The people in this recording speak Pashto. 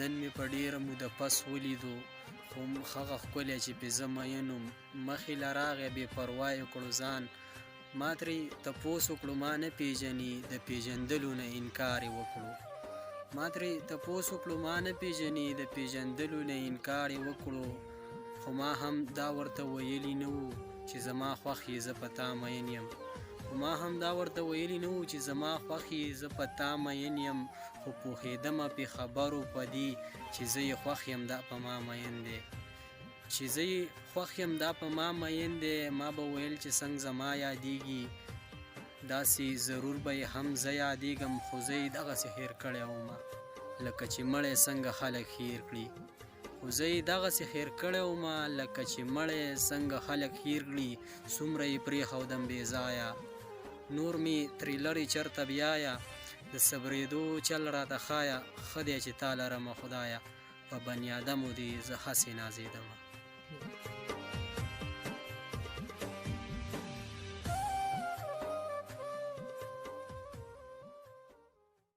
نن مې په ډېره موده پس ولیدو، خو هغه ښکلی چې پې زه مین وم، مخې له راغی بې پروا یې کړو ځان. ما ترې تپوس وکړو ما نه پېژني، د پېژندلو نه انکار یې وکړو. ما ترې تپوس وکړو ما نه پېژني، د پېژندلو نه انکار یې وکړو. خو ما هم دا ورته ویلي نه وو چې زما خوښ یې زه په تا مین یم. خو ما هم دا ورته ویلي نه وو چې زما خوښ یې زه په تا مین یم. خو پوهېدمه پې خبرو په دې چې زه یې خوښ یم دا په ما مین دی. چې زه یې خوښ یم دا په ما مین دی. ما به ویل چې څنګه زما یادېږي، داسې ضرور به یې هم زه یادېږم. خو زه یې دغسې هېر کړی ومه لکه چې مړی څنګه خلک هېر کړي. خو زه یې دغسې هېر کړی ومه لکه چې مړی څنګه خلک هېر کړي. څومره یې پرېښودم بې ځایه، نور مې ترې لرې چېرته بیایه. د صبرېدو چل راته ښایه، ښه دی چې تا لرمه خدایه. په بني ادمو دې زه هسې نازېدمه.